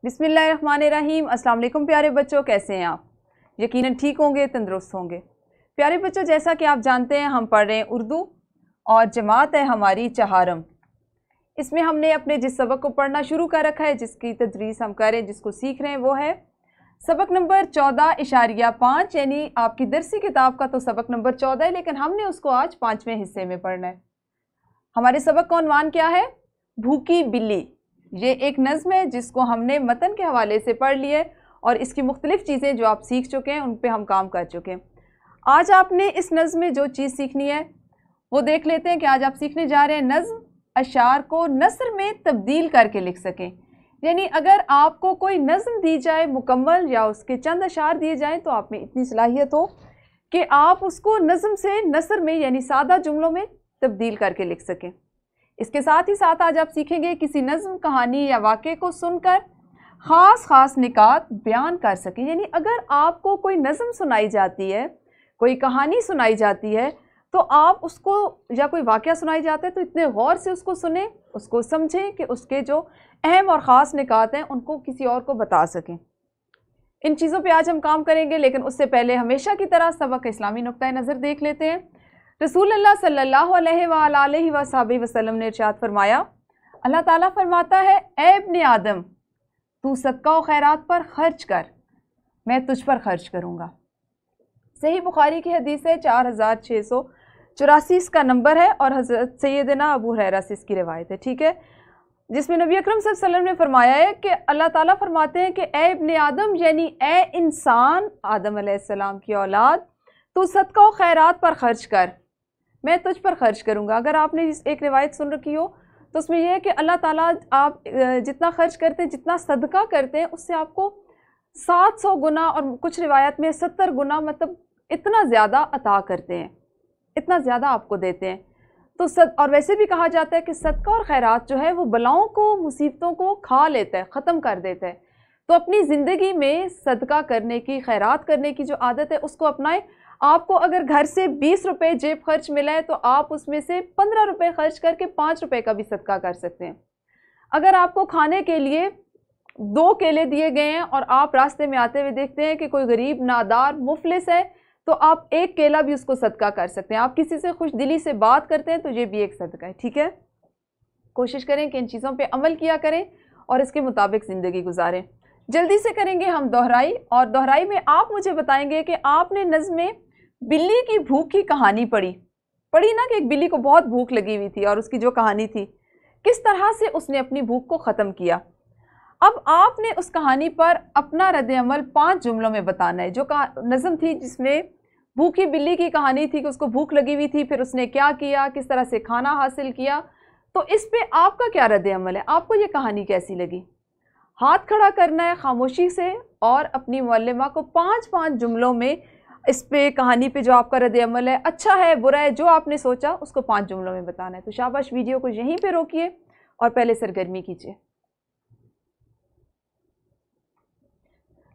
बिस्मिल्लाहिर्रहमानिर्रहीम। अस्सलाम वालेकुम प्यारे बच्चों, कैसे हैं आप? यकीनन ठीक होंगे, तंदुरुस्त होंगे। प्यारे बच्चों, जैसा कि आप जानते हैं हम पढ़ रहे हैं उर्दू और जमात है हमारी चहारम। इसमें हमने अपने जिस सबक को पढ़ना शुरू कर रखा है, जिसकी तदरीस हम कर रहे हैं, जिसको सीख रहे हैं, वो है सबक नंबर 14.5, यानी आपकी दरसी किताब का तो सबक नंबर 14 है, लेकिन हमने उसको आज 5वें हिस्से में पढ़ना है। हमारे सबक का उन्वान क्या है? भूखी बिल्ली। ये एक नज़्म है जिसको हमने मतन के हवाले से पढ़ लिया और इसकी मुख्तलिफ चीज़ें जो आप सीख चुके हैं उन पे हम काम कर चुके हैं। आज आपने इस नज़्म में जो चीज़ सीखनी है वो देख लेते हैं कि आज आप सीखने जा रहे हैं नज़्म अशार को नसर में तब्दील करके लिख सकें। यानी अगर आपको कोई नज़्म दी जाए मुकम्मल या उसके चंद अशार दिए जाएँ तो आप में इतनी सलाहियत हो कि आप उसको नज़्म से नसर में यानी सादा जुमलों में तब्दील करके लिख सकें। इसके साथ ही साथ आज आप सीखेंगे किसी नज़्म, कहानी या वाक़े को सुनकर ख़ास निकात बयान कर सकें। यानी अगर आपको कोई नज़्म सुनाई जाती है, कोई कहानी सुनाई जाती है, तो आप उसको या कोई वाक़या सुनाई जाता है तो इतने गौर से उसको सुने, उसको समझें कि उसके जो अहम और ख़ास निकात हैं उनको किसी और को बता सकें। इन चीज़ों पे आज हम काम करेंगे, लेकिन उससे पहले हमेशा की तरह सबक इस्लामी नुक्ता नज़र देख लेते हैं। रसूलुल्लाह सल्लल्लाहु अलैहि वसल्लम ने इरशाद फरमाया, अल्लाह ताला फरमाता है, ए इब्ने आदम तू सदका और खैरात पर खर्च कर, मैं तुझ पर खर्च करूँगा। सही बुखारी की हदीस है, 4684 इसका नंबर है और हज़रत सैयदना अबू हुरैरा से इसकी रिवायत है, ठीक है, जिसमें नबी अकरम सल्लल्लाहु अलैहि वसल्लम ने फरमाया है कि अल्लाह ताला फरमाते हैं कि ए इब्ने आदम यानी ए इंसान, आदम अलैहिस्सलाम की औलाद, तू सदका और खैरात पर खर्च कर, मैं तुझ पर खर्च करूँगा। अगर आपने एक रिवायत सुन रखी हो तो उसमें यह है कि अल्लाह ताला आप जितना खर्च करते हैं, जितना सदका करते हैं, उससे आपको 700 गुना और कुछ रिवायत में 70 गुना, मतलब इतना ज़्यादा अता करते हैं, इतना ज़्यादा आपको देते हैं। तो और वैसे भी कहा जाता है कि सदका और खैरात जो है वो बलाओं को, मुसीबतों को खा लेता है, ख़त्म कर देता है। तो अपनी ज़िंदगी में सदका करने की, खैरात करने की जो आदत है उसको अपनाएं। आपको अगर घर से 20 रुपये जेब खर्च मिला है तो आप उसमें से 15 रुपये खर्च करके 5 रुपये का भी सदका कर सकते हैं। अगर आपको खाने के लिए 2 केले दिए गए हैं और आप रास्ते में आते हुए देखते हैं कि कोई गरीब, नादार, मुफलिस है, तो आप 1 केला भी उसको सदका कर सकते हैं। आप किसी से खुश दिली से बात करते हैं तो ये भी एक सदका है, ठीक है। कोशिश करें कि इन चीज़ों पर अमल किया करें और इसके मुताबिक ज़िंदगी गुजारें। जल्दी से करेंगे हम दोहराई, और दोहराई में आप मुझे बताएंगे कि आपने नज़्म में बिल्ली की भूख की कहानी पढ़ी ना, कि एक बिल्ली को बहुत भूख लगी हुई थी और उसकी जो कहानी थी, किस तरह से उसने अपनी भूख को ख़त्म किया। अब आपने उस कहानी पर अपना रद्द-ए-अमल 5 जुमलों में बताना है। जो नज़्म थी जिसमें भूखी बिल्ली की कहानी थी कि उसको भूख लगी हुई थी, फिर उसने क्या किया, किस तरह से खाना हासिल किया, तो इस पर आपका क्या रद्द-ए-अमल है? आपको ये कहानी कैसी लगी? हाथ खड़ा करना है खामोशी से और अपनी मुअल्लिमा को 5-5 जुमलों में इस पे, कहानी पे जो आपका रद्द-ए-अमल है, अच्छा है, बुरा है, जो आपने सोचा उसको 5 जुमलों में बताना है। तो शाबाश, वीडियो को यहीं पे रोकिए और पहले सरगर्मी कीजिए।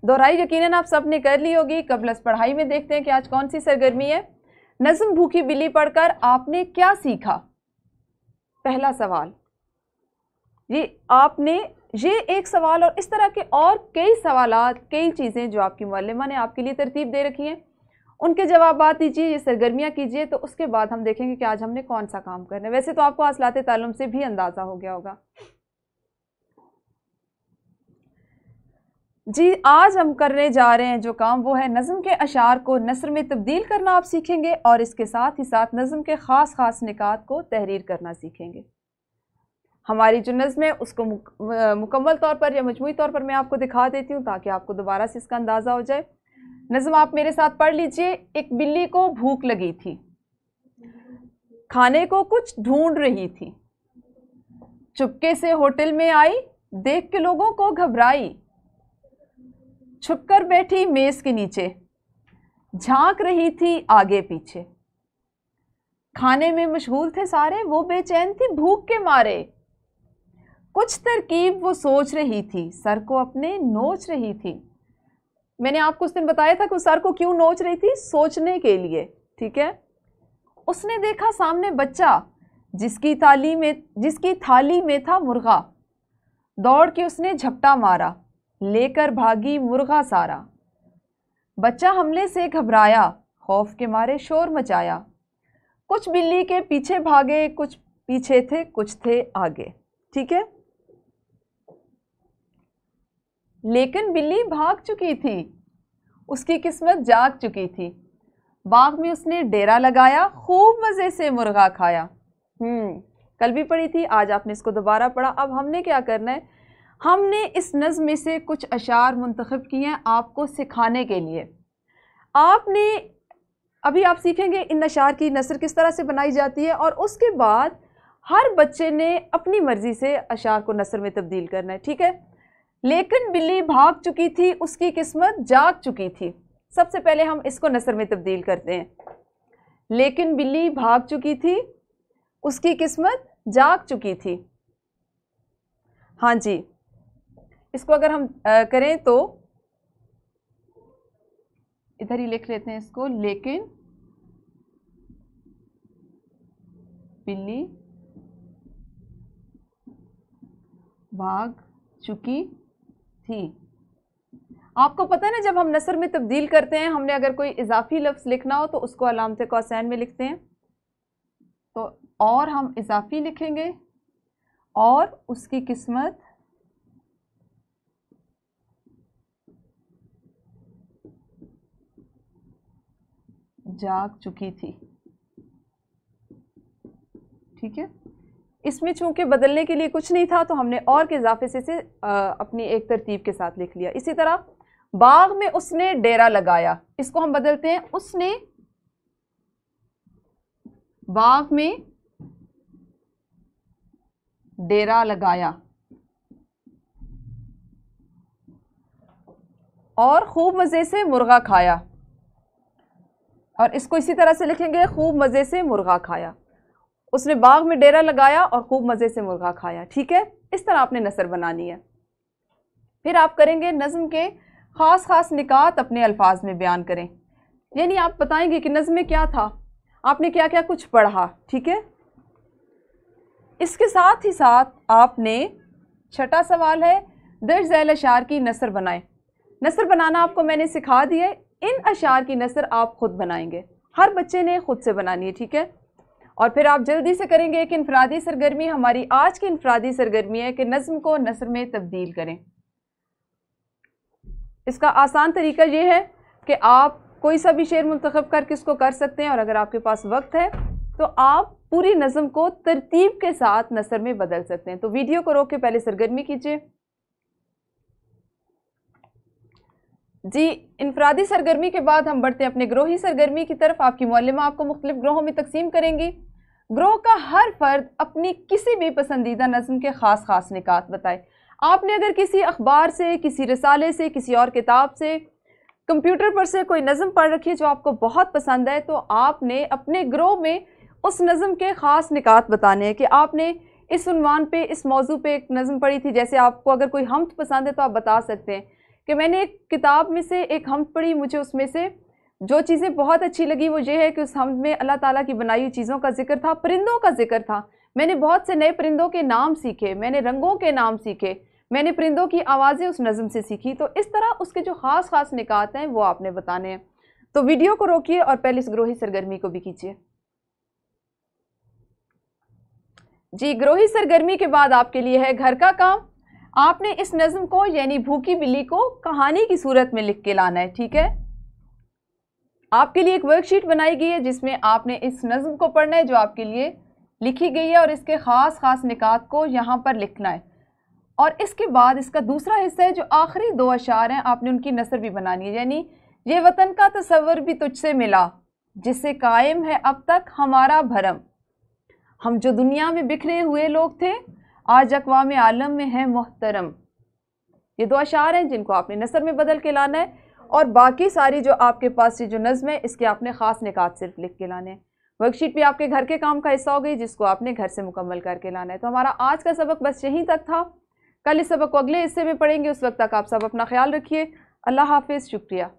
दोहराई यकीनन आप सब ने कर ली होगी। कबल पढ़ाई में देखते हैं कि आज कौन सी सरगर्मी है। नज़्म भूखी बिल्ली पढ़कर आपने क्या सीखा? पहला सवाल, ये एक सवाल और इस तरह के और कई सवालात, कई चीज़ें जो आपकी मुअल्लिमा ने आपके लिए तरतीब दे रखी हैं, उनके जवाबात दीजिए, ये सरगर्मियाँ कीजिए। तो उसके बाद हम देखेंगे कि आज हमने कौन सा काम करना है। वैसे तो आपको हासिलात ताल्लुम से भी अंदाज़ा हो गया होगा जी। आज हम करने जा रहे हैं जो काम, वो है नज़्म के अशार को नसर में तब्दील करना आप सीखेंगे और इसके साथ ही साथ नज़्म के ख़ास निकात को तहरीर करना सीखेंगे। हमारी जो नज़्म है उसको मुकम्मल तौर पर या मजमूई तौर पर मैं आपको दिखा देती हूँ ताकि आपको दोबारा से इसका अंदाज़ा हो जाए। नज़्म आप मेरे साथ पढ़ लीजिए। एक बिल्ली को भूख लगी थी, खाने को कुछ ढूंढ रही थी, चुपके से होटल में आई, देख के लोगों को घबराई, छुपकर बैठी मेज़ के नीचे, झांक रही थी आगे पीछे, खाने में मशगूल थे सारे, वो बेचैन थी भूख के मारे, कुछ तरकीब वो सोच रही थी, सर को अपने नोच रही थी। मैंने आपको उस दिन बताया था कि सर को क्यों नोच रही थी, सोचने के लिए, ठीक है। उसने देखा सामने बच्चा जिसकी थाली में था मुर्गा, दौड़ के उसने झपटा मारा, लेकर भागी मुर्गा सारा। बच्चा हमले से घबराया, खौफ के मारे शोर मचाया। कुछ बिल्ली के पीछे भागे, कुछ पीछे थे, कुछ थे आगे। ठीक है। लेकिन बिल्ली भाग चुकी थी, उसकी किस्मत जाग चुकी थी। बाग में उसने डेरा लगाया, खूब मज़े से मुर्गा खाया। कल भी पढ़ी थी, आज आपने इसको दोबारा पढ़ा। अब हमने क्या करना है, हमने इस नज़्म में से कुछ अशार मुंतखब किए हैं आपको सिखाने के लिए। आपने अभी आप सीखेंगे इन अशार की नसर किस तरह से बनाई जाती है, और उसके बाद हर बच्चे ने अपनी मर्ज़ी से अशार को नसर में तब्दील करना है। ठीक है। लेकिन बिल्ली भाग चुकी थी, उसकी किस्मत जाग चुकी थी। सबसे पहले हम इसको नसर में तब्दील करते हैं। लेकिन बिल्ली भाग चुकी थी, उसकी किस्मत जाग चुकी थी। हाँ जी, इसको अगर हम करें तो इधर ही लिख लेते हैं इसको। लेकिन बिल्ली भाग चुकी थी। आपको पता है ना, जब हम नसर में तब्दील करते हैं, हमने अगर कोई इजाफी लफ्ज़ लिखना हो तो उसको अलामत कौसैन में लिखते हैं। तो और हम इजाफी लिखेंगे और उसकी किस्मत जाग चुकी थी। ठीक है। इसमें चूंकि बदलने के लिए कुछ नहीं था तो हमने और के इजाफे से अपनी एक तरतीब के साथ लिख लिया। इसी तरह बाग में उसने डेरा लगाया, इसको हम बदलते हैं, उसने बाग में डेरा लगाया और खूब मज़े से मुर्गा खाया। और इसको इसी तरह से लिखेंगे, खूब मज़े से मुर्गा खाया। उसने बाग में डेरा लगाया और खूब मज़े से मुर्गा खाया। ठीक है। इस तरह आपने नसर बनानी है। फिर आप करेंगे नज़्म के ख़ास ख़ास निकात अपने अल्फाज में बयान करें, यानी आप बताएंगे कि नज़्म में क्या था, आपने क्या क्या कुछ पढ़ा। ठीक है। इसके साथ ही साथ आपने छठा सवाल है, दर्ज झैल अशार की नसर बनाएं। नसर बनाना आपको मैंने सिखा दिया। इन अशार की नसर आप खुद बनाएंगे, हर बच्चे ने खुद से बनानी है। ठीक है। और फिर आप जल्दी से करेंगे एक इनफरादी सरगर्मी। हमारी आज की इनफरादी सरगर्मी है कि नज़्म को नसर में तब्दील करें। इसका आसान तरीका ये है कि आप कोई सा भी शेर मुंतखब करके इसको कर सकते हैं, और अगर आपके पास वक्त है तो आप पूरी नज़्म को तरतीब के साथ नसर में बदल सकते हैं। तो वीडियो को रोक के पहले सरगर्मी कीजिए। जी, इनफरादी सरगर्मी के बाद हम बढ़ते हैं अपने ग्रोही सरगर्मी की तरफ। आपकी मुअल्लिमा आपको मुख्तलिफ ग्रोहों में तकसीम करेंगी। ग्रोह का हर फर्द अपनी किसी भी पसंदीदा नज़्म के ख़ास ख़ास निकात बताए। आपने अगर किसी अखबार से, किसी रिसाले से, किसी और किताब से, कंप्यूटर पर से कोई नज़्म पढ़ रखी है जो आपको बहुत पसंद है, तो आपने अपने ग्रोह में उस नज़्म के ख़ास निकात बताने हैं कि आपने इस उन्वान पे, इस मौजू पे एक नज़्म पढ़ी थी। जैसे आपको अगर कोई हमद पसंद है तो आप बता सकते हैं कि मैंने एक किताब में से एक हमद पढ़ी, मुझे उसमें से जो चीज़ें बहुत अच्छी लगी वो ये है कि उस हमद में अल्लाह ताला की बनाई हुई चीज़ों का जिक्र था, परिंदों का जिक्र था। मैंने बहुत से नए परिंदों के नाम सीखे, मैंने रंगों के नाम सीखे, मैंने परिंदों की आवाज़ें उस नज़्म से सीखी। तो इस तरह उसके जो ख़ास ख़ास निकात हैं वो आपने बताने हैं। तो वीडियो को रोकिए और पहले इस ग्रोही सरगर्मी को भी कीजिए। जी, ग्रोही सरगर्मी के बाद आपके लिए है घर का काम। आपने इस नज़्म को यानी भूखी बिल्ली को कहानी की सूरत में लिख के लाना है। ठीक है। आपके लिए एक वर्कशीट बनाई गई है जिसमें आपने इस नज़्म को पढ़ना है जो आपके लिए लिखी गई है, और इसके ख़ास ख़ास निकात को यहाँ पर लिखना है। और इसके बाद इसका दूसरा हिस्सा है जो आखिरी दो अशार हैं, आपने उनकी नसर भी बनानी है। यानी ये वतन का तसव्वुर भी तुझसे मिला, जिससे कायम है अब तक हमारा भरम। हम जो दुनिया में बिखरे हुए लोग थे, आज अक़वाम आलम में है मोहतरम। ये दो अशार हैं जिनको आपने नसर में बदल के लाना है, और बाकी सारी जो आपके पास जो नज़्म है इसके आपने ख़ास निकात सिर्फ लिख के लाने हैं। वर्कशीट भी आपके घर के काम का हिस्सा हो गई जिसको आपने घर से मुकम्मल करके लाना है। तो हमारा आज का सबक बस यहीं तक था। कल इस सबक को अगले हिस्से में पढ़ेंगे। उस वक्त तक आप सब अपना ख्याल रखिए। अल्लाह हाफिज़। शुक्रिया।